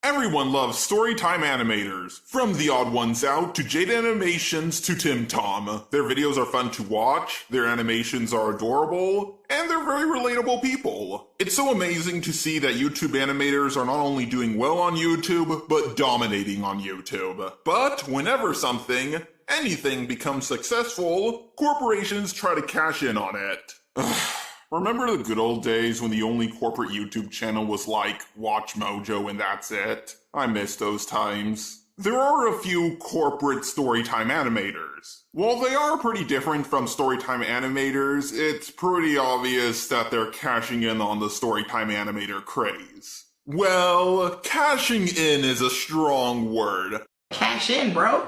Everyone loves storytime animators, from the odd ones out to Jade Animations to Tim Tom. Their videos are fun to watch, their animations are adorable, and they're very relatable people. It's so amazing to see that YouTube animators are not only doing well on YouTube, but dominating on YouTube. But whenever anything becomes successful, corporations try to cash in on it. Remember the good old days when the only corporate YouTube channel was like Watch Mojo and that's it? I miss those times. There are a few corporate storytime animators. While they are pretty different from storytime animators, it's pretty obvious that they're cashing in on the storytime animator craze. Well, cashing in is a strong word. Cash in, bro.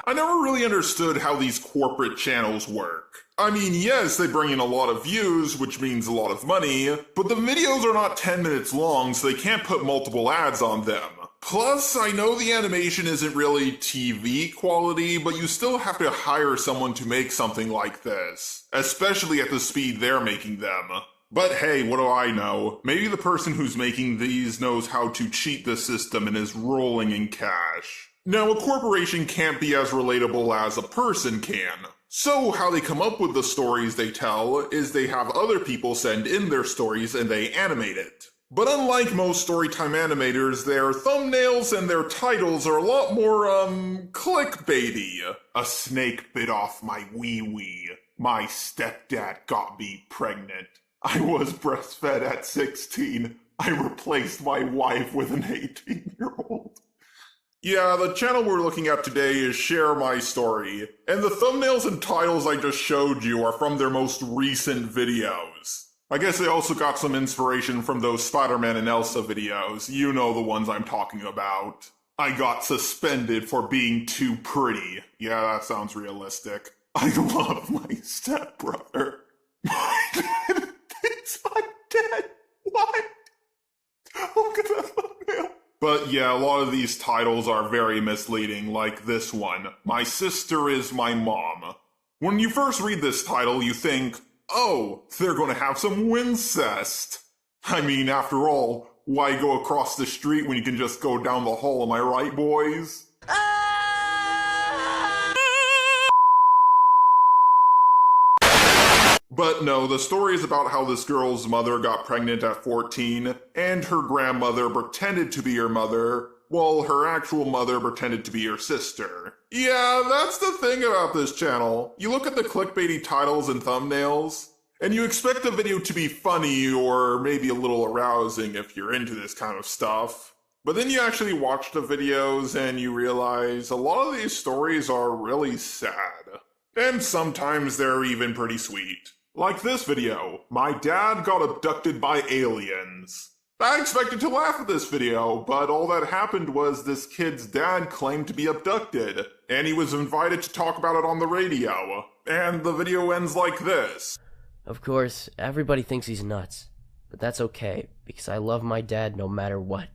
I never really understood how these corporate channels work. I mean, yes, they bring in a lot of views, which means a lot of money, but the videos are not 10 minutes long, so they can't put multiple ads on them. Plus, I know the animation isn't really TV quality, but you still have to hire someone to make something like this, especially at the speed they're making them. But hey, what do I know? Maybe the person who's making these knows how to cheat the system and is rolling in cash. Now, a corporation can't be as relatable as a person can. So how they come up with the stories they tell is they have other people send in their stories and they animate it. But unlike most storytime animators, their thumbnails and their titles are a lot more, clickbaity. A snake bit off my wee-wee. My stepdad got me pregnant. I was breastfed at 16. I replaced my wife with an 18-year-old. Yeah, the channel we're looking at today is Share My Story, and the thumbnails and titles I just showed you are from their most recent videos. I guess they also got some inspiration from those Spider-Man and Elsa videos, you know the ones I'm talking about. I got suspended for being too pretty. Yeah, that sounds realistic. I love my stepbrother. My dad thinks I'm dead. What? Look at that thumbnail. But yeah, a lot of these titles are very misleading, like this one, My Sister is My Mom. When you first read this title, you think, oh, they're gonna have some wincest. I mean, after all, why go across the street when you can just go down the hall, am I right, boys? But no, the story is about how this girl's mother got pregnant at 14, and her grandmother pretended to be her mother, while her actual mother pretended to be her sister. Yeah, that's the thing about this channel. You look at the clickbaity titles and thumbnails, and you expect the video to be funny or maybe a little arousing if you're into this kind of stuff. But then you actually watch the videos and you realize a lot of these stories are really sad. And sometimes they're even pretty sweet. Like this video, My Dad Got Abducted by Aliens. I expected to laugh at this video, but all that happened was this kid's dad claimed to be abducted, and he was invited to talk about it on the radio. And the video ends like this. Of course, everybody thinks he's nuts, but that's okay, because I love my dad no matter what.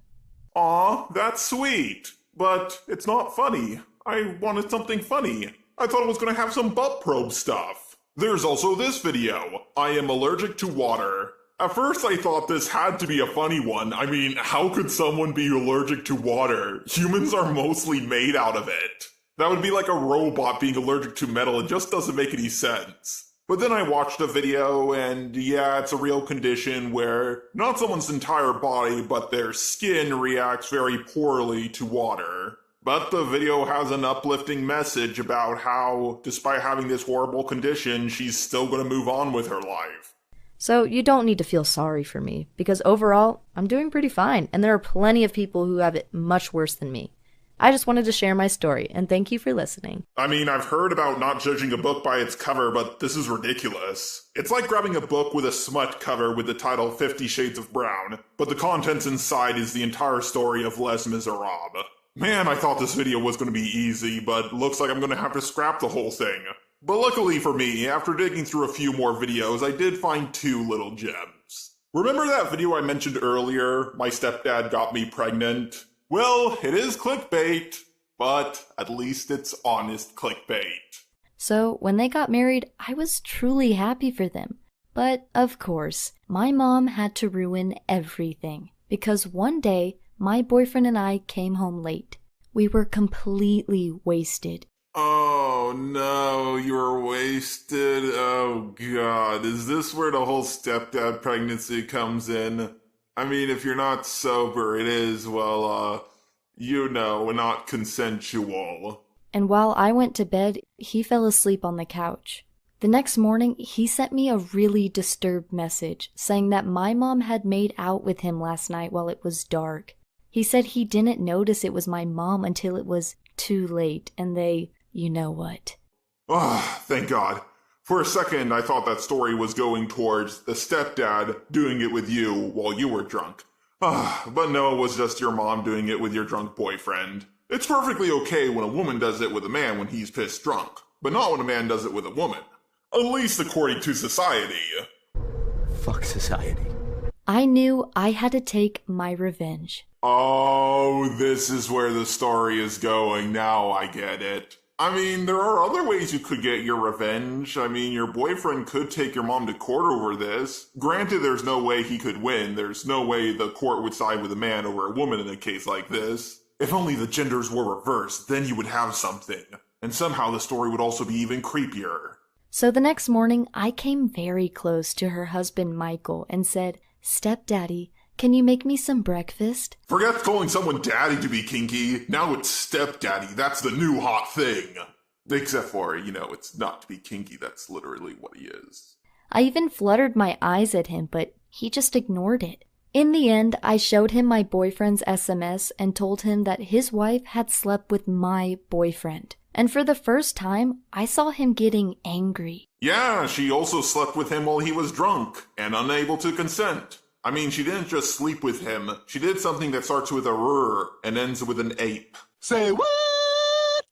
Aw, that's sweet, but it's not funny. I wanted something funny. I thought it was gonna have some butt probe stuff. There's also this video, I am allergic to water. At first I thought this had to be a funny one. I mean, how could someone be allergic to water? Humans are mostly made out of it. That would be like a robot being allergic to metal. It just doesn't make any sense. But then I watched a video and yeah, it's a real condition where not someone's entire body, but their skin reacts very poorly to water. But the video has an uplifting message about how, despite having this horrible condition, she's still gonna move on with her life. So you don't need to feel sorry for me, because overall, I'm doing pretty fine, and there are plenty of people who have it much worse than me. I just wanted to share my story, and thank you for listening. I mean, I've heard about not judging a book by its cover, but this is ridiculous. It's like grabbing a book with a smut cover with the title 50 Shades of Brown, but the contents inside is the entire story of Les Miserables. Man, I thought this video was going to be easy, but looks like I'm going to have to scrap the whole thing. But luckily for me, after digging through a few more videos, I did find two little gems. Remember that video I mentioned earlier, My Stepdad Got Me Pregnant? Well, it is clickbait, but at least it's honest clickbait. So when they got married, I was truly happy for them. But of course, my mom had to ruin everything. Because one day, my boyfriend and I came home late. We were completely wasted. Oh no, you were wasted? Oh god, is this where the whole stepdad pregnancy comes in? I mean, if you're not sober, it is, well, not consensual. And while I went to bed, he fell asleep on the couch. The next morning, he sent me a really disturbed message saying that my mom had made out with him last night while it was dark. He said he didn't notice it was my mom until it was too late, and they, you know what. Ah, thank God. For a second, I thought that story was going towards the stepdad doing it with you while you were drunk. But no, it was just your mom doing it with your drunk boyfriend. It's perfectly okay when a woman does it with a man when he's pissed drunk, but not when a man does it with a woman. At least according to society. Fuck society. I knew I had to take my revenge. Oh, this is where the story is going. Now I get it. I mean, there are other ways you could get your revenge. I mean, your boyfriend could take your mom to court over this. Granted, there's no way he could win. There's no way the court would side with a man over a woman in a case like this. If only the genders were reversed, then you would have something. And somehow the story would also be even creepier. So the next morning, I came very close to her husband, Michael, and said, "Stepdaddy, can you make me some breakfast?" Forget calling someone daddy to be kinky. Now it's stepdaddy. That's the new hot thing. Except for, it's not to be kinky. That's literally what he is. I even fluttered my eyes at him, but he just ignored it. In the end, I showed him my boyfriend's SMS and told him that his wife had slept with my boyfriend. And for the first time, I saw him getting angry. Yeah, she also slept with him while he was drunk and unable to consent. I mean, she didn't just sleep with him. She did something that starts with a R and ends with an ape. Say what?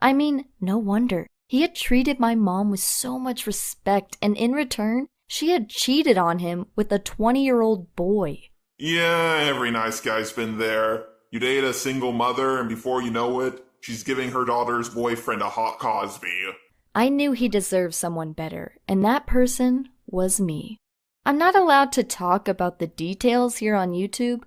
I mean, no wonder. He had treated my mom with so much respect, and in return, she had cheated on him with a 20-year-old boy. Yeah, every nice guy's been there. You date a single mother, and before you know it, she's giving her daughter's boyfriend a hot Cosby. I knew he deserved someone better, and that person was me. I'm not allowed to talk about the details here on YouTube.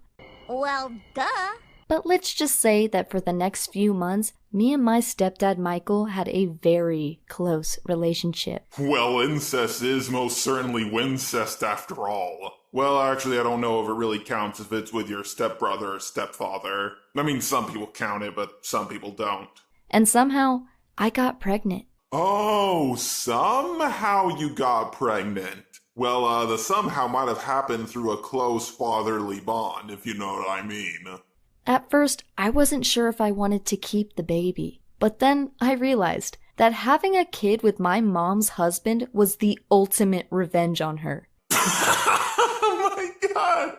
Well, duh. But let's just say that for the next few months, me and my stepdad Michael had a very close relationship. Well, incest is most certainly wincest after all. Well, actually, I don't know if it really counts if it's with your stepbrother or stepfather. I mean, some people count it, but some people don't. And somehow, I got pregnant. Oh, somehow you got pregnant. Well, the somehow might have happened through a close fatherly bond, if you know what I mean. At first, I wasn't sure if I wanted to keep the baby. But then I realized that having a kid with my mom's husband was the ultimate revenge on her. Oh my god!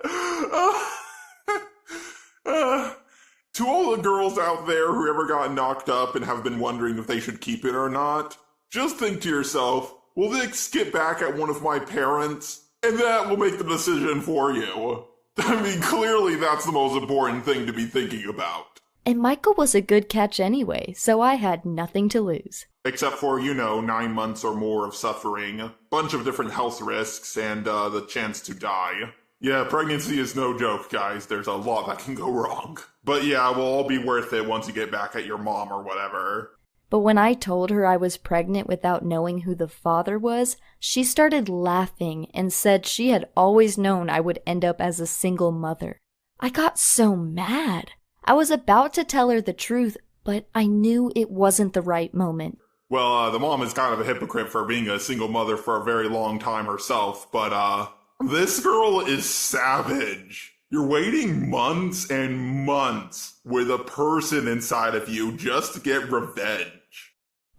To all the girls out there who ever got knocked up and have been wondering if they should keep it or not, just think to yourself, will they skip back at one of my parents? And that will make the decision for you. I mean, clearly that's the most important thing to be thinking about. And Michael was a good catch anyway, so I had nothing to lose. Except for, 9 months or more of suffering, a bunch of different health risks, and the chance to die. Yeah, pregnancy is no joke, guys. There's a lot that can go wrong. But yeah, it will all be worth it once you get back at your mom or whatever. But when I told her I was pregnant without knowing who the father was, she started laughing and said she had always known I would end up as a single mother. I got so mad. I was about to tell her the truth, but I knew it wasn't the right moment. Well, the mom is kind of a hypocrite for being a single mother for a very long time herself, but this girl is savage. You're waiting months and months with a person inside of you just to get revenge.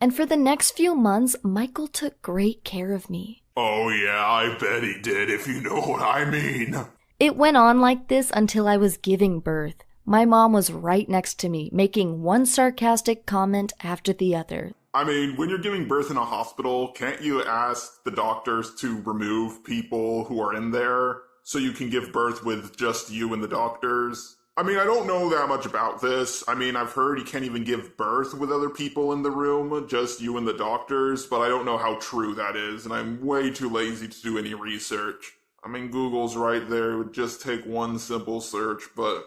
And for the next few months, Michael took great care of me. Oh yeah, I bet he did, if you know what I mean. It went on like this until I was giving birth. My mom was right next to me, making one sarcastic comment after the other. I mean, when you're giving birth in a hospital, can't you ask the doctors to remove people who are in there so you can give birth with just you and the doctors? I mean, I don't know that much about this. I mean, I've heard you can't even give birth with other people in the room, just you and the doctors, but I don't know how true that is, and I'm way too lazy to do any research. I mean, Google's right there. It would just take one simple search, but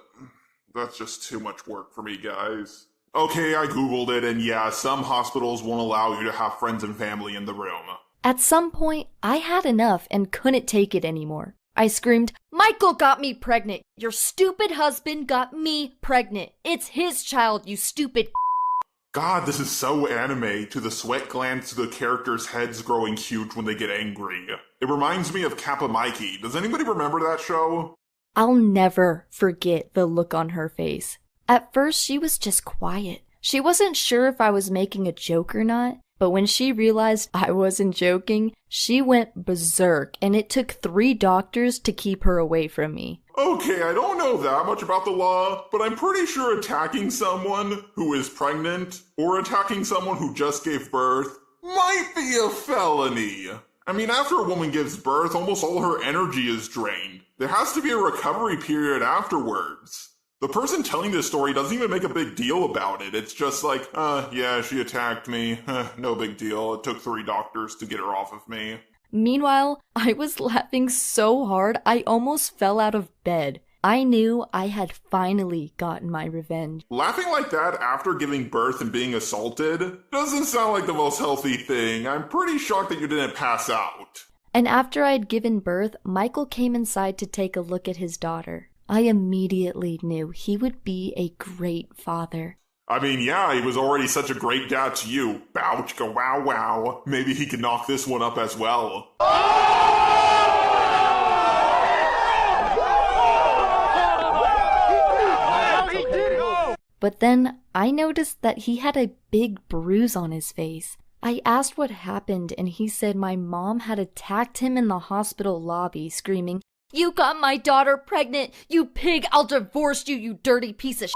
That's just too much work for me, guys. Okay, I googled it, and yeah, some hospitals won't allow you to have friends and family in the room. At some point, I had enough and couldn't take it anymore. I screamed, "Michael got me pregnant! Your stupid husband got me pregnant! It's his child, you stupid." God, this is so anime, to the sweat glands to the characters' heads growing huge when they get angry. It reminds me of Kappa Mikey. Does anybody remember that show? I'll never forget the look on her face. At first, she was just quiet. She wasn't sure if I was making a joke or not, but when she realized I wasn't joking, she went berserk, and it took 3 doctors to keep her away from me. Okay, I don't know that much about the law, but I'm pretty sure attacking someone who is pregnant or attacking someone who just gave birth might be a felony. I mean, after a woman gives birth, almost all her energy is drained. There has to be a recovery period afterwards. The person telling this story doesn't even make a big deal about it. It's just like, yeah, she attacked me. No big deal. It took 3 doctors to get her off of me. Meanwhile, I was laughing so hard I almost fell out of bed. I knew I had finally gotten my revenge. Laughing like that after giving birth and being assaulted doesn't sound like the most healthy thing. I'm pretty shocked that you didn't pass out. And after I had given birth, Michael came inside to take a look at his daughter. I immediately knew he would be a great father. I mean, yeah, he was already such a great dad to you. Bow, chicka, wow, wow. Maybe he could knock this one up as well. But then I noticed that he had a big bruise on his face. I asked what happened, and he said my mom had attacked him in the hospital lobby, screaming, "You got my daughter pregnant! You pig! I'll divorce you, you dirty piece of shit!"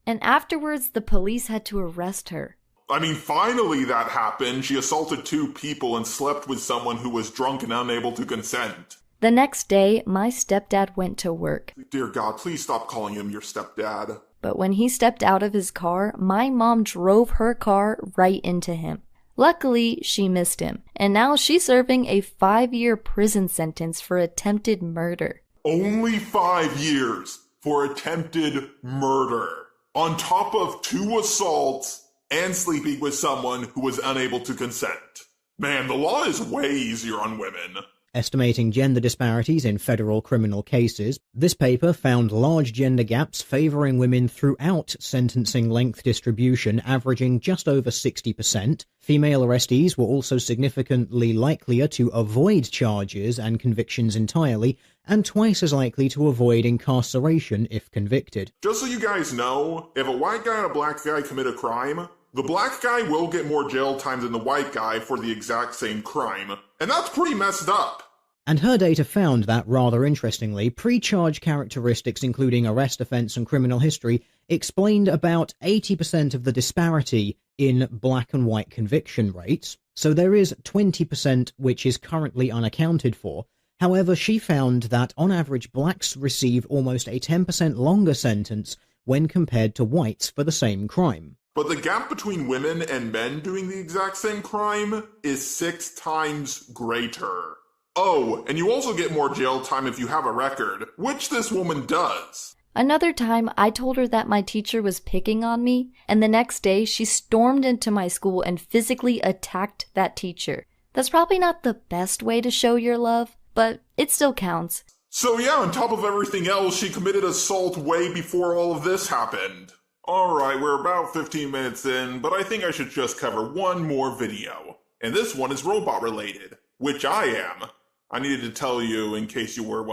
And afterwards, the police had to arrest her. I mean, finally that happened. She assaulted 2 people and slept with someone who was drunk and unable to consent. The next day, my stepdad went to work. Dear God, please stop calling him your stepdad. But when he stepped out of his car, my mom drove her car right into him. Luckily, she missed him, and now she's serving a 5-year prison sentence for attempted murder. Only 5 years for attempted murder. On top of 2 assaults and sleeping with someone who was unable to consent. Man, the law is way easier on women. Estimating gender disparities in federal criminal cases, this paper found large gender gaps favoring women throughout sentencing length distribution, averaging just over 60%. Female arrestees were also significantly likelier to avoid charges and convictions entirely, and twice as likely to avoid incarceration if convicted. Just so you guys know, if a white guy and a black guy commit a crime, the black guy will get more jail time than the white guy for the exact same crime. And that's pretty messed up. And her data found that, rather interestingly, pre-charge characteristics including arrest offence and criminal history explained about 80% of the disparity in black and white conviction rates. So there is 20% which is currently unaccounted for. However, she found that on average blacks receive almost a 10% longer sentence when compared to whites for the same crime. But the gap between women and men doing the exact same crime is 6 times greater. Oh, and you also get more jail time if you have a record, which this woman does. Another time, I told her that my teacher was picking on me, and the next day she stormed into my school and physically attacked that teacher. That's probably not the best way to show your love, but it still counts. So yeah, on top of everything else, she committed assault way before all of this happened. Alright, we're about 15 minutes in, but I think I should just cover one more video. And this one is robot related, which I am. I needed to tell you in case you were,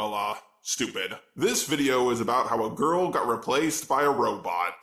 stupid. This video is about how a girl got replaced by a robot.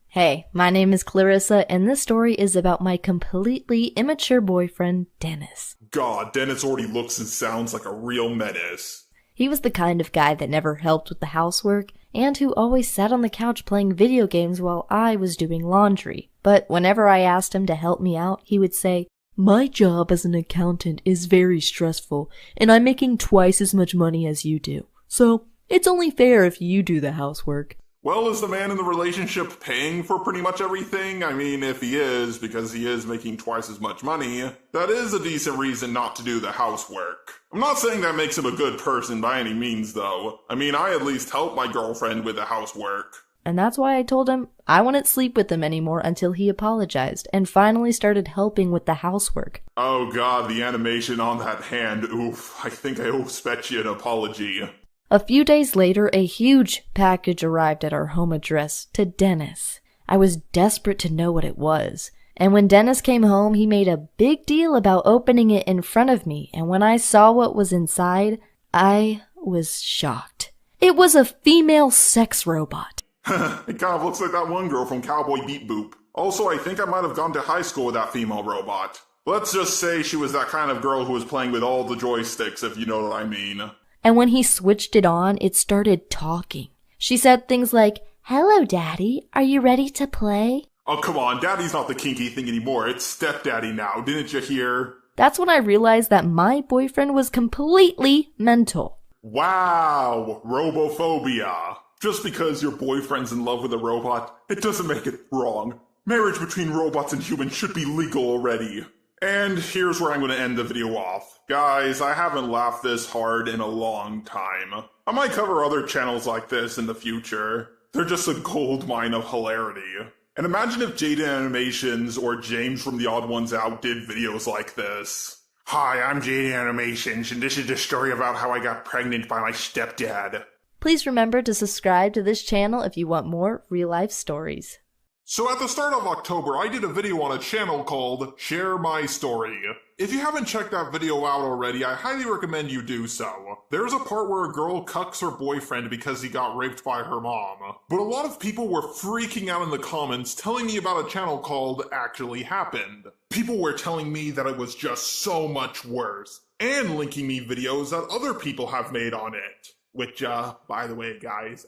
Hey, my name is Clarissa, and this story is about my completely immature boyfriend, Dennis. God, Dennis already looks and sounds like a real menace. He was the kind of guy that never helped with the housework, and who always sat on the couch playing video games while I was doing laundry. But whenever I asked him to help me out, he would say, "My job as an accountant is very stressful, and I'm making twice as much money as you do. So, it's only fair if you do the housework." Well, is the man in the relationship paying for pretty much everything? I mean, if he is, because he is making twice as much money, that is a decent reason not to do the housework. I'm not saying that makes him a good person by any means, though. I mean, I at least help my girlfriend with the housework. And that's why I told him I wouldn't sleep with him anymore until he apologized and finally started helping with the housework. Oh god, the animation on that hand. Oof, I think I owe Spetchy an apology. A few days later, a huge package arrived at our home address to Dennis. I was desperate to know what it was. And when Dennis came home, he made a big deal about opening it in front of me. And when I saw what was inside, I was shocked. It was a female sex robot. It kind of looks like that one girl from Cowboy Beep Boop. Also, I think I might have gone to high school with that female robot. Let's just say she was that kind of girl who was playing with all the joysticks, if you know what I mean. And when he switched it on, it started talking. She said things like, "Hello, Daddy. Are you ready to play?" Oh, come on. Daddy's not the kinky thing anymore. It's stepdaddy now. Didn't you hear? That's when I realized that my boyfriend was completely mental. Wow. Robophobia. Just because your boyfriend's in love with a robot, it doesn't make it wrong. Marriage between robots and humans should be legal already. And here's where I'm going to end the video off. Guys, I haven't laughed this hard in a long time. I might cover other channels like this in the future. They're just a gold mine of hilarity. And imagine if Jaden Animations or James from The Odd Ones Out did videos like this. Hi, I'm Jaden Animations, and this is a story about how I got pregnant by my stepdad. Please remember to subscribe to this channel if you want more real-life stories. So at the start of October, I did a video on a channel called Share My Story. If you haven't checked that video out already, I highly recommend you do so. There's a part where a girl cucks her boyfriend because he got raped by her mom. But a lot of people were freaking out in the comments telling me about a channel called Actually Happened. People were telling me that it was just so much worse, and linking me videos that other people have made on it. Which, by the way, guys,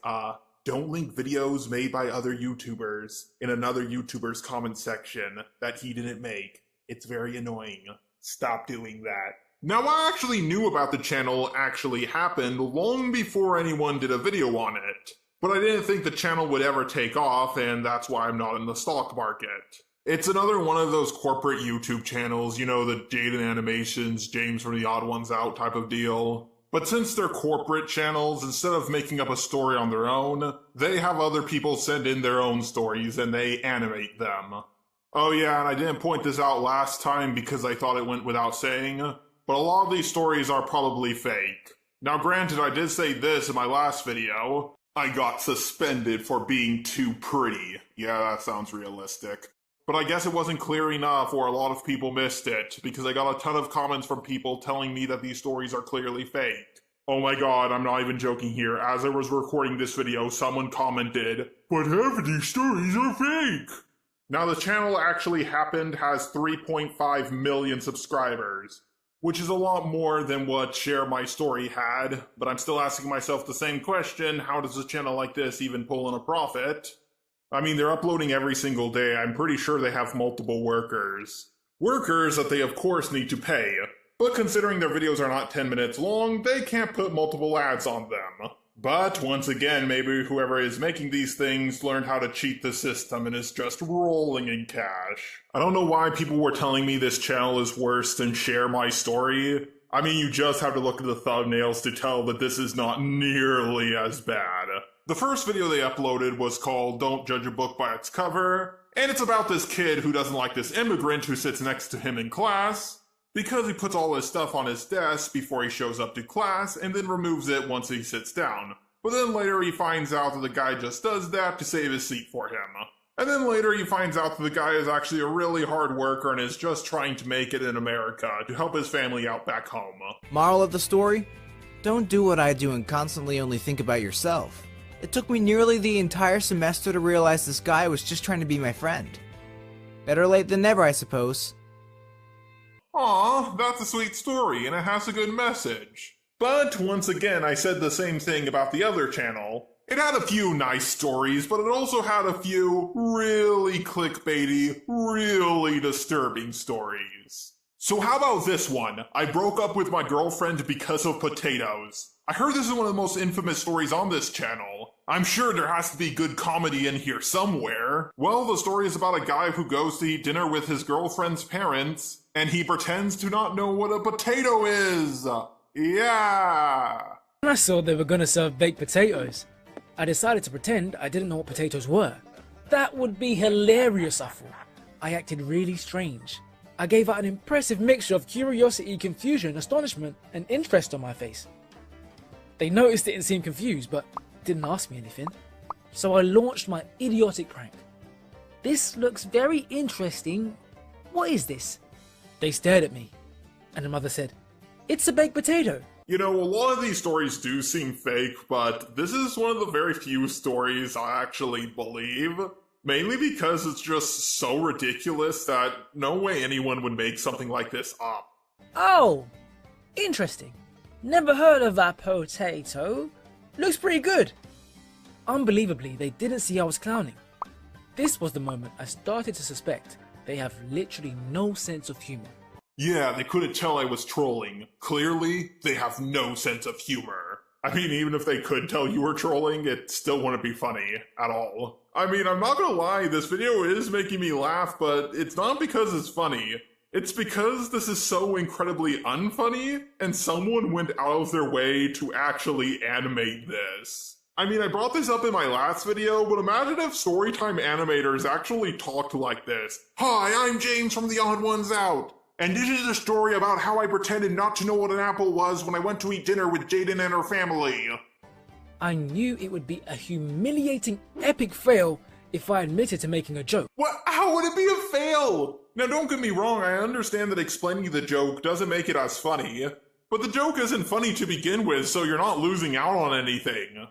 don't link videos made by other YouTubers in another YouTuber's comment section that he didn't make. It's very annoying. Stop doing that. Now, I actually knew about the channel Actually Happened long before anyone did a video on it. But I didn't think the channel would ever take off, and that's why I'm not in the stock market. It's another one of those corporate YouTube channels, you know, the Jaden Animations, James from The Odd Ones Out type of deal. But since they're corporate channels, instead of making up a story on their own, they have other people send in their own stories and they animate them. Oh yeah, and I didn't point this out last time because I thought it went without saying, but a lot of these stories are probably fake. Now granted, I did say this in my last video. I got suspended for being too pretty. Yeah, that sounds realistic. But I guess it wasn't clear enough, or a lot of people missed it, because I got a ton of comments from people telling me that these stories are clearly fake. Oh my god, I'm not even joking here. As I was recording this video, someone commented, "But half of these stories are fake!" Now the channel Actually Happened has 3.5 million subscribers, which is a lot more than what Share My Story had, but I'm still asking myself the same question: how does a channel like this even pull in a profit? I mean, they're uploading every single day. I'm pretty sure they have multiple workers. Workers that they of course need to pay. But considering their videos are not 10 minutes long, they can't put multiple ads on them. But once again, maybe whoever is making these things learned how to cheat the system and is just rolling in cash. I don't know why people were telling me this channel is worse than Share My Story. I mean, you just have to look at the thumbnails to tell that this is not nearly as bad. The first video they uploaded was called Don't Judge a Book by Its Cover, and it's about this kid who doesn't like this immigrant who sits next to him in class, because he puts all his stuff on his desk before he shows up to class and then removes it once he sits down. But then later he finds out that the guy just does that to save his seat for him. And then later he finds out that the guy is actually a really hard worker and is just trying to make it in America to help his family out back home. Moral of the story? Don't do what I do and constantly only think about yourself. It took me nearly the entire semester to realize this guy was just trying to be my friend. Better late than never, I suppose. Aw, that's a sweet story, and it has a good message. But once again, I said the same thing about the other channel. It had a few nice stories, but it also had a few really clickbaity, really disturbing stories. So how about this one? I broke up with my girlfriend because of potatoes. I heard this is one of the most infamous stories on this channel. I'm sure there has to be good comedy in here somewhere. Well, the story is about a guy who goes to eat dinner with his girlfriend's parents, and he pretends to not know what a potato is. Yeah. I saw they were gonna serve baked potatoes. I decided to pretend I didn't know what potatoes were. That would be hilarious, I thought. I acted really strange. I gave out an impressive mixture of curiosity, confusion, astonishment, and interest on my face. They noticed it and seemed confused, but didn't ask me anything. So I launched my idiotic prank. "This looks very interesting. What is this?" They stared at me, and the mother said, "It's a baked potato." You know, a lot of these stories do seem fake, but this is one of the very few stories I actually believe. Mainly because it's just so ridiculous that no way anyone would make something like this up. Oh, interesting. Never heard of that potato. Looks pretty good. Unbelievably, they didn't see I was clowning. This was the moment I started to suspect they have literally no sense of humor. Yeah, they couldn't tell I was trolling. Clearly, they have no sense of humor. I mean, even if they could tell you were trolling, it still wouldn't be funny at all. I mean, I'm not gonna lie, this video is making me laugh, but it's not because it's funny. It's because this is so incredibly unfunny, and someone went out of their way to actually animate this. I mean, I brought this up in my last video, but imagine if Storytime animators actually talked like this. "Hi, I'm James from The Odd Ones Out. And this is a story about how I pretended not to know what an apple was when I went to eat dinner with Jaden and her family." I knew it would be a humiliating, epic fail if I admitted to making a joke. What? How would it be a fail? Now, don't get me wrong, I understand that explaining the joke doesn't make it as funny, but the joke isn't funny to begin with, so you're not losing out on anything.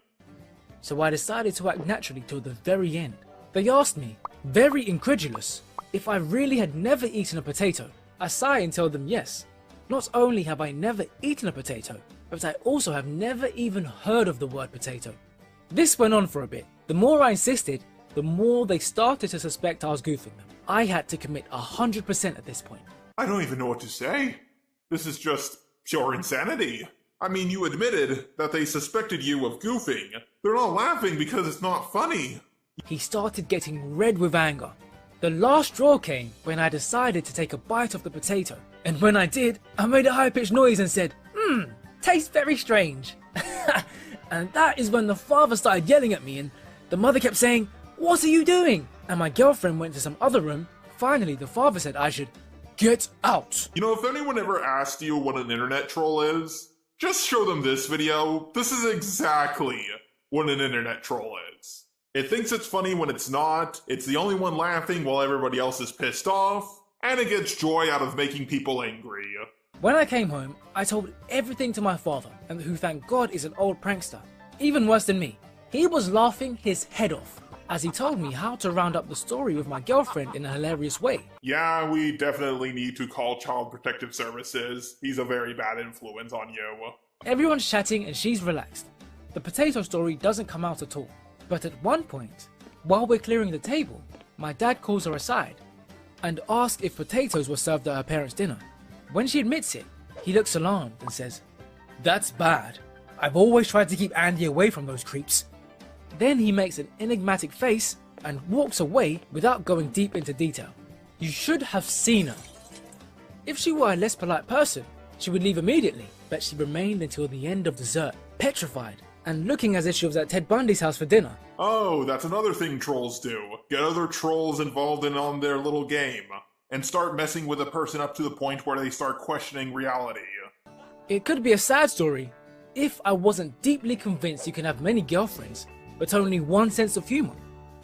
So I decided to act naturally till the very end. They asked me, very incredulous, if I really had never eaten a potato. I sigh and tell them yes. Not only have I never eaten a potato, but I also have never even heard of the word potato. This went on for a bit. The more I insisted, the more they started to suspect I was goofing them. I had to commit 100% at this point. I don't even know what to say. This is just pure insanity. I mean, you admitted that they suspected you of goofing. They're not laughing because it's not funny. He started getting red with anger. The last straw came when I decided to take a bite of the potato. And when I did, I made a high-pitched noise and said, tastes very strange. And that is when the father started yelling at me and the mother kept saying, "What are you doing?" And my girlfriend went to some other room. Finally, the father said I should get out. You know, if anyone ever asked you what an internet troll is, just show them this video. This is exactly what an internet troll is. It thinks it's funny when it's not, it's the only one laughing while everybody else is pissed off, and it gets joy out of making people angry. When I came home, I told everything to my father, and who thank God is an old prankster. Even worse than me. He was laughing his head off as he told me how to round up the story with my girlfriend in a hilarious way. Yeah, we definitely need to call Child Protective Services. He's a very bad influence on you. Everyone's chatting and she's relaxed. The potato story doesn't come out at all. But at one point, while we're clearing the table, my dad calls her aside and asks if potatoes were served at her parents' dinner. When she admits it, he looks alarmed and says, "That's bad. I've always tried to keep Andy away from those creeps." Then he makes an enigmatic face and walks away without going deep into detail. You should have seen her. If she were a less polite person, she would leave immediately, but she remained until the end of dessert, petrified, and looking as if she was at Ted Bundy's house for dinner. Oh, that's another thing trolls do. Get other trolls involved in on their little game, and start messing with a person up to the point where they start questioning reality. It could be a sad story if I wasn't deeply convinced you can have many girlfriends, but only one sense of humor.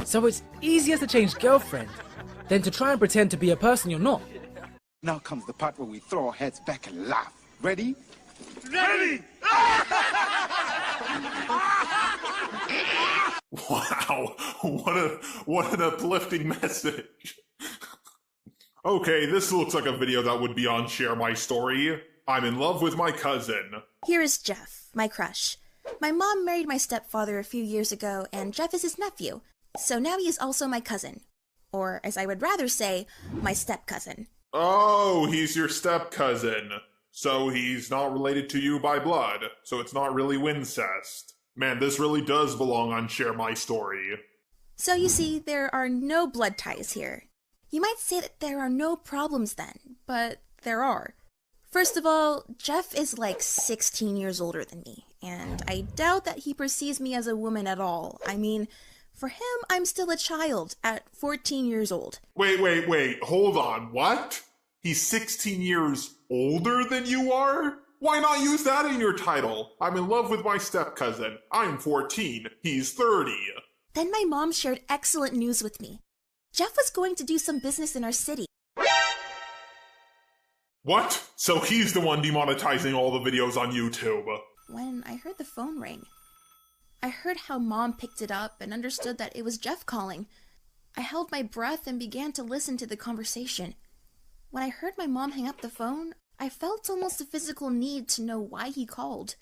So it's easier to change girlfriend than to try and pretend to be a person you're not. Now comes the part where we throw our heads back and laugh. Ready? Ready! Wow, what an uplifting message. Okay, this looks like a video that would be on Share My Story. I'm in love with my cousin. Here is Jeff, my crush. My mom married my stepfather a few years ago, and Jeff is his nephew. So now he is also my cousin. Or, as I would rather say, my step-cousin. Oh, he's your step-cousin. So he's not related to you by blood, so it's not really wincest. Man, this really does belong on Share My Story. So you see, there are no blood ties here. You might say that there are no problems then, but there are. First of all, Jeff is like 16 years older than me, and I doubt that he perceives me as a woman at all. I mean, for him, I'm still a child at 14 years old. Wait, hold on, what? He's 16 years older than you are? Why not use that in your title? I'm in love with my step-cousin. I'm 14. He's 30. Then my mom shared excellent news with me. Jeff was going to do some business in our city. What? So he's the one demonetizing all the videos on YouTube? When I heard the phone ring, I heard how Mom picked it up and understood that it was Jeff calling. I held my breath and began to listen to the conversation. When I heard my mom hang up the phone, I felt almost a physical need to know why he called.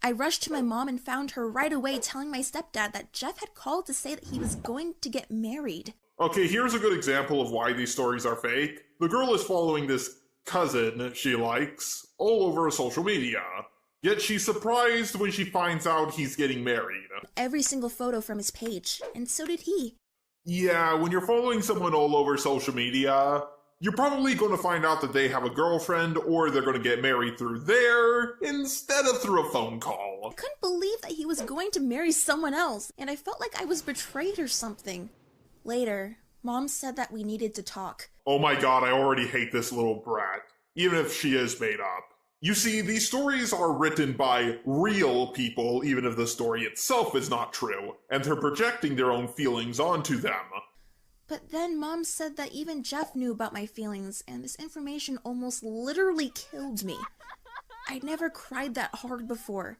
I rushed to my mom and found her right away telling my stepdad that Jeff had called to say that he was going to get married. Okay, here's a good example of why these stories are fake. The girl is following this cousin she likes all over social media. Yet she's surprised when she finds out he's getting married. Every single photo from his page, and so did he. Yeah, when you're following someone all over social media, you're probably going to find out that they have a girlfriend or they're going to get married through there instead of through a phone call. I couldn't believe that he was going to marry someone else, and I felt like I was betrayed or something. Later, Mom said that we needed to talk. Oh my god, I already hate this little brat, even if she is made up. You see, these stories are written by real people, even if the story itself is not true, and they're projecting their own feelings onto them. But then Mom said that even Jeff knew about my feelings, and this information almost literally killed me. I'd never cried that hard before.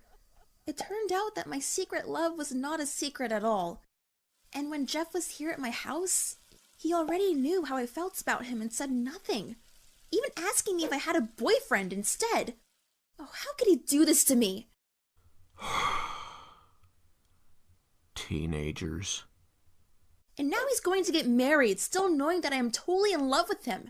It turned out that my secret love was not a secret at all. And when Jeff was here at my house, he already knew how I felt about him and said nothing. Even asking me if I had a boyfriend instead. Oh, how could he do this to me? Teenagers. And now he's going to get married, still knowing that I am totally in love with him.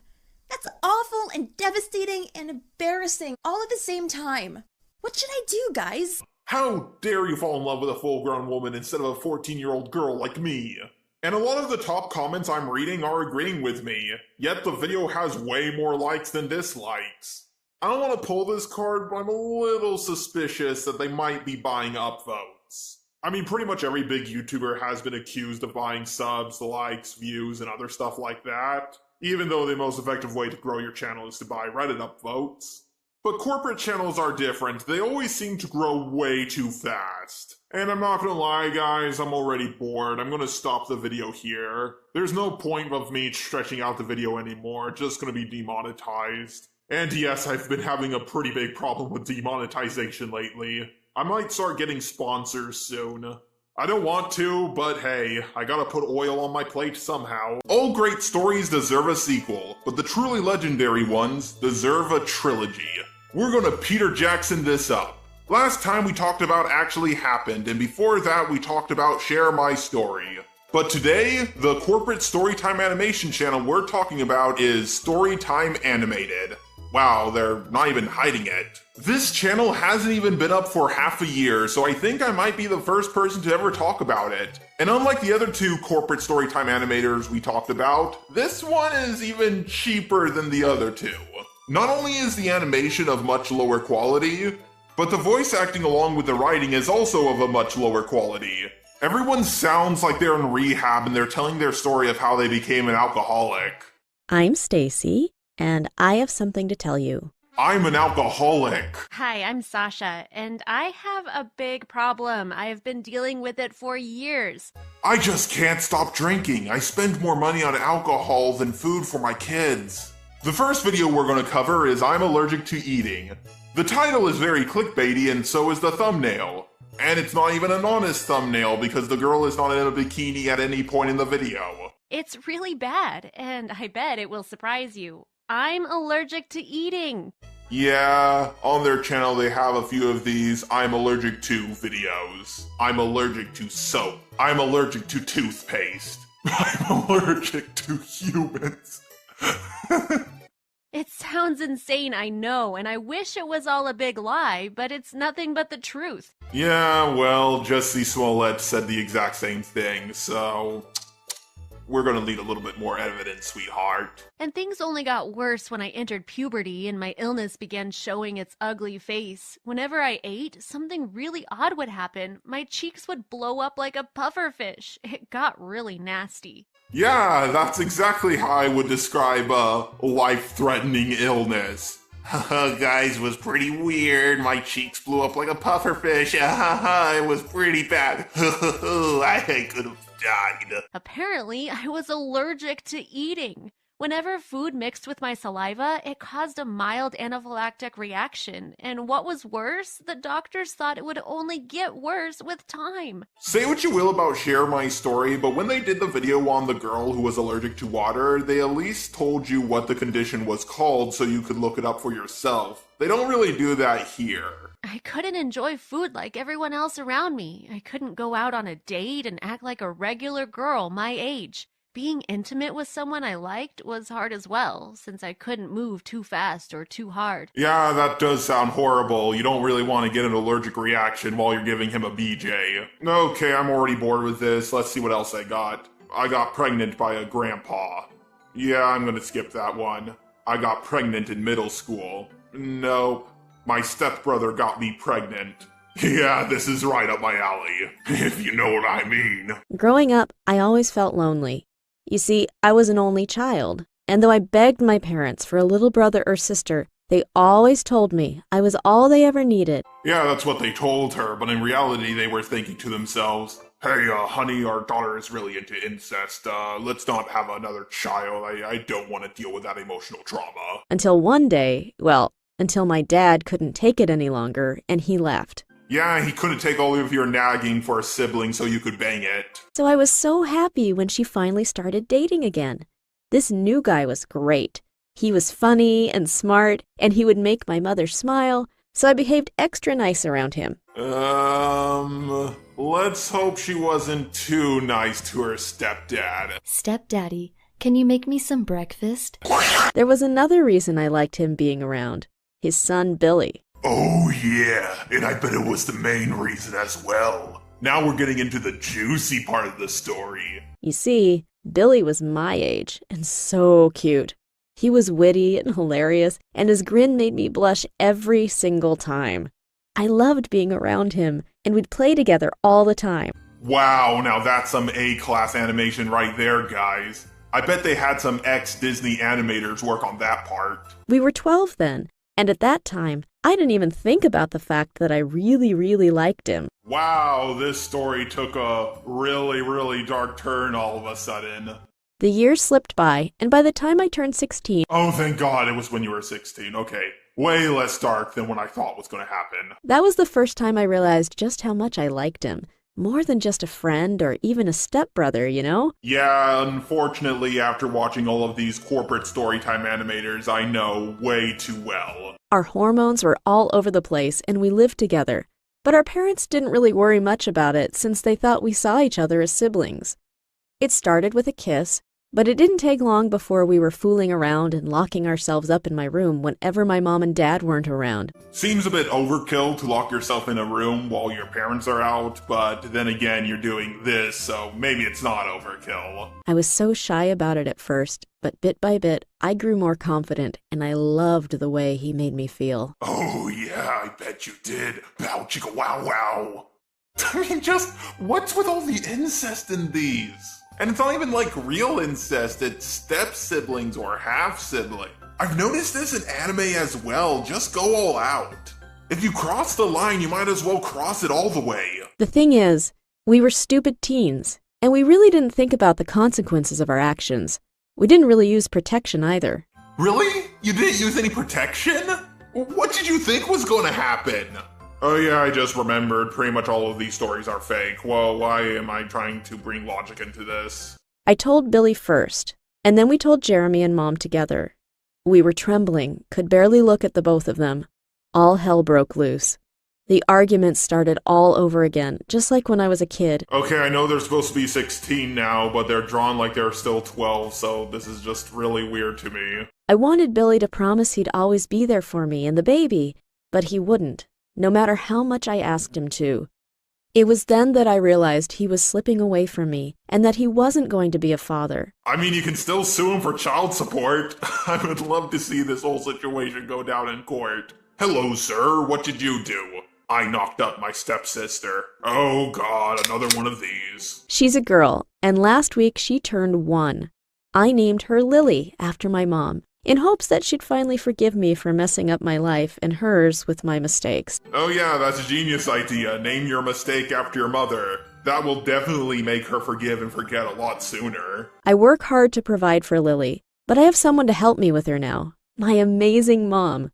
That's awful and devastating and embarrassing all at the same time. What should I do, guys? How dare you fall in love with a full-grown woman instead of a 14-year-old girl like me? And a lot of the top comments I'm reading are agreeing with me, yet the video has way more likes than dislikes. I don't want to pull this card, but I'm a little suspicious that they might be buying upvotes. I mean, pretty much every big YouTuber has been accused of buying subs, likes, views, and other stuff like that, even though the most effective way to grow your channel is to buy Reddit upvotes. But corporate channels are different. They always seem to grow way too fast. And I'm not gonna lie, guys, I'm already bored. I'm gonna stop the video here. There's no point of me stretching out the video anymore. It's just gonna be demonetized. And yes, I've been having a pretty big problem with demonetization lately. I might start getting sponsors soon. I don't want to, but hey, I gotta put oil on my plate somehow. All great stories deserve a sequel, but the truly legendary ones deserve a trilogy. We're gonna Peter Jackson this up. Last time we talked about Actually Happened, and before that we talked about Share My Story. But today, the corporate Storytime animation channel we're talking about is Storytime Animated. Wow, they're not even hiding it. This channel hasn't even been up for half a year, so I think I might be the first person to ever talk about it. And unlike the other two corporate Storytime animators we talked about, this one is even cheaper than the other two. Not only is the animation of much lower quality, but the voice acting along with the writing is also of a much lower quality. Everyone sounds like they're in rehab and they're telling their story of how they became an alcoholic. I'm Stacy, and I have something to tell you. I'm an alcoholic. Hi, I'm Sasha, and I have a big problem. I have been dealing with it for years. I just can't stop drinking. I spend more money on alcohol than food for my kids. The first video we're going to cover is I'm Allergic to Eating. The title is very clickbaity and so is the thumbnail. And it's not even an honest thumbnail because the girl is not in a bikini at any point in the video. It's really bad, and I bet it will surprise you. I'm allergic to eating. Yeah, on their channel they have a few of these I'm allergic to videos. I'm allergic to soap. I'm allergic to toothpaste. I'm allergic to humans. It sounds insane, I know, and I wish it was all a big lie, but it's nothing but the truth. Yeah, well, Jussie Smollett said the exact same thing, so... We're gonna need a little bit more evidence, sweetheart. And things only got worse when I entered puberty and my illness began showing its ugly face. Whenever I ate, something really odd would happen. My cheeks would blow up like a pufferfish. It got really nasty. Yeah, that's exactly how I would describe a life-threatening illness. Haha, guys, was pretty weird. My cheeks blew up like a pufferfish. It was pretty bad. I could have died. Apparently, I was allergic to eating. Whenever food mixed with my saliva, it caused a mild anaphylactic reaction. And what was worse, the doctors thought it would only get worse with time. Say what you will about Share My Story, but when they did the video on the girl who was allergic to water, they at least told you what the condition was called so you could look it up for yourself. They don't really do that here. I couldn't enjoy food like everyone else around me. I couldn't go out on a date and act like a regular girl my age. Being intimate with someone I liked was hard as well, since I couldn't move too fast or too hard. Yeah, that does sound horrible. You don't really want to get an allergic reaction while you're giving him a BJ. Okay, I'm already bored with this. Let's see what else I got. I got pregnant by a grandpa. Yeah, I'm gonna skip that one. I got pregnant in middle school. Nope. My stepbrother got me pregnant. Yeah, this is right up my alley, if you know what I mean. Growing up, I always felt lonely. You see, I was an only child, and though I begged my parents for a little brother or sister, they always told me I was all they ever needed. Yeah, that's what they told her, but in reality they were thinking to themselves, hey, honey, our daughter is really into incest. Let's not have another child. I don't want to deal with that emotional trauma. Until one day, until my dad couldn't take it any longer, and he left. Yeah, he couldn't take all of your nagging for a sibling so you could bang it. So I was so happy when she finally started dating again. This new guy was great. He was funny and smart, and he would make my mother smile, so I behaved extra nice around him. Let's hope she wasn't too nice to her stepdad. Stepdaddy, can you make me some breakfast? There was another reason I liked him being around. His son, Billy. Oh yeah, and I bet it was the main reason as well. Now we're getting into the juicy part of the story. You see, Billy was my age, and so cute. He was witty and hilarious, and his grin made me blush every single time. I loved being around him, and we'd play together all the time. Wow, now that's some A-class animation right there, guys. I bet they had some ex-Disney animators work on that part. We were 12 then, and at that time, I didn't even think about the fact that I really, really liked him. Wow, this story took a really, really dark turn all of a sudden. The years slipped by, and by the time I turned 16... Oh, thank God it was when you were 16. Okay, way less dark than what I thought was going to happen. That was the first time I realized just how much I liked him. More than just a friend or even a stepbrother, you know? Yeah, unfortunately, after watching all of these corporate storytime animators, I know way too well. Our hormones were all over the place, and we lived together. But our parents didn't really worry much about it since they thought we saw each other as siblings. It started with a kiss, but it didn't take long before we were fooling around and locking ourselves up in my room whenever my mom and dad weren't around. Seems a bit overkill to lock yourself in a room while your parents are out, but then again, you're doing this, so maybe it's not overkill. I was so shy about it at first, but bit by bit, I grew more confident, and I loved the way he made me feel. Oh yeah, I bet you did. Bow chicka wow wow. I mean, just what's with all the incest in these? And it's not even like real incest, it's step-siblings or half-siblings. I've noticed this in anime as well, just go all out. If you cross the line, you might as well cross it all the way. The thing is, we were stupid teens, and we really didn't think about the consequences of our actions. We didn't really use protection either. Really? You didn't use any protection? What did you think was going to happen? Oh yeah, I just remembered. Pretty much all of these stories are fake. Well, why am I trying to bring logic into this? I told Billy first, and then we told Jeremy and Mom together. We were trembling, could barely look at the both of them. All hell broke loose. The arguments started all over again, just like when I was a kid. Okay, I know they're supposed to be 16 now, but they're drawn like they're still 12, so this is just really weird to me. I wanted Billy to promise he'd always be there for me and the baby, but he wouldn't. No matter how much I asked him to. It was then that I realized he was slipping away from me and that he wasn't going to be a father. I mean, you can still sue him for child support. I would love to see this whole situation go down in court. Hello, sir. What did you do? I knocked up my stepsister. Oh God, another one of these. She's a girl, and last week she turned 1. I named her Lily after my mom, in hopes that she'd finally forgive me for messing up my life and hers with my mistakes. Oh yeah, that's a genius idea. Name your mistake after your mother. That will definitely make her forgive and forget a lot sooner. I work hard to provide for Lily, but I have someone to help me with her now. My amazing mom.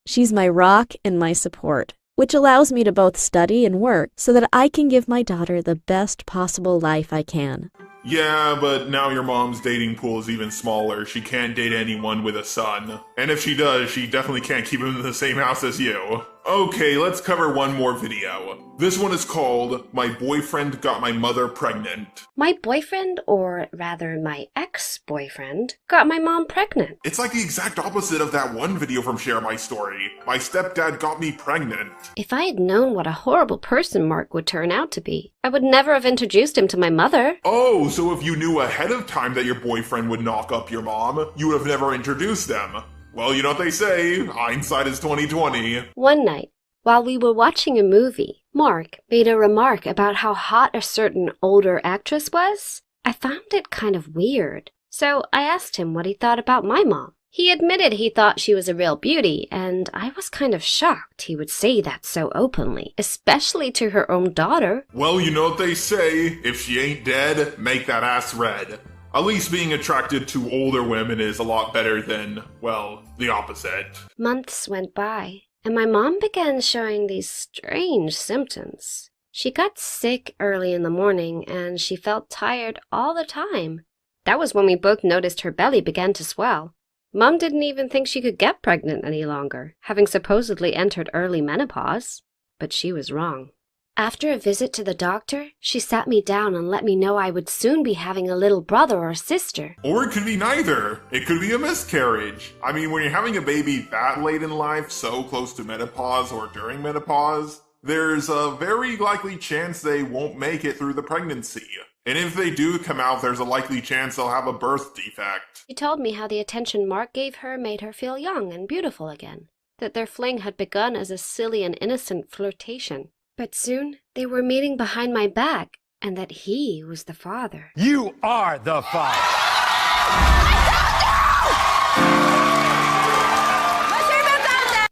She's my rock and my support, which allows me to both study and work so that I can give my daughter the best possible life I can. Yeah, but now your mom's dating pool is even smaller. She can't date anyone with a son. And if she does, she definitely can't keep him in the same house as you. Okay, let's cover one more video. This one is called, My Boyfriend Got My Mother Pregnant. My boyfriend, or rather my ex-boyfriend, got my mom pregnant. It's like the exact opposite of that one video from Share My Story. My stepdad got me pregnant. If I had known what a horrible person Mark would turn out to be, I would never have introduced him to my mother. Oh, so if you knew ahead of time that your boyfriend would knock up your mom, you would have never introduced them. Well, you know what they say, hindsight is 20/20. One night, while we were watching a movie, Mark made a remark about how hot a certain older actress was. I found it kind of weird, so I asked him what he thought about my mom. He admitted he thought she was a real beauty, and I was kind of shocked he would say that so openly, especially to her own daughter. Well, you know what they say, if she ain't dead, make that ass red. At least being attracted to older women is a lot better than, well, the opposite. Months went by, and my mom began showing these strange symptoms. She got sick early in the morning, and she felt tired all the time. That was when we both noticed her belly began to swell. Mom didn't even think she could get pregnant any longer, having supposedly entered early menopause. But she was wrong. After a visit to the doctor, she sat me down and let me know I would soon be having a little brother or sister. Or it could be neither. It could be a miscarriage. I mean, when you're having a baby that late in life, so close to menopause or during menopause, there's a very likely chance they won't make it through the pregnancy. And if they do come out, there's a likely chance they'll have a birth defect. She told me how the attention Mark gave her made her feel young and beautiful again, that their fling had begun as a silly and innocent flirtation. But soon, they were meeting behind my back, and that he was the father. You are the father!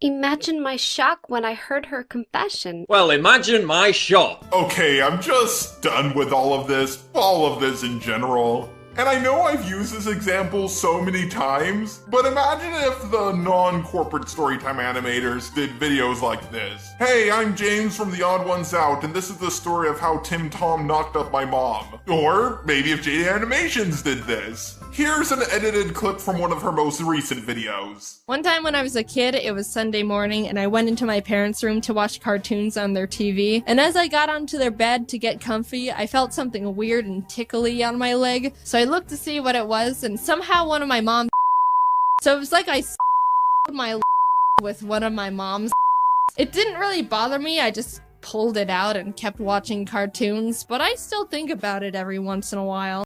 Imagine my shock when I heard her confession. Well, imagine my shock. Okay, I'm just done with all of this in general. And I know I've used this example so many times, but imagine if the non-corporate Storytime animators did videos like this. Hey, I'm James from The Odd Ones Out, and this is the story of how Tim Tom knocked up my mom. Or maybe if JD Animations did this. Here's an edited clip from one of her most recent videos. One time when I was a kid, it was Sunday morning, and I went into my parents' room to watch cartoons on their TV. And as I got onto their bed to get comfy, I felt something weird and tickly on my leg. So I looked to see what it was, and somehow one of my mom's so it was like I my with one of my mom's. It didn't really bother me, I just pulled it out and kept watching cartoons, but I still think about it every once in a while.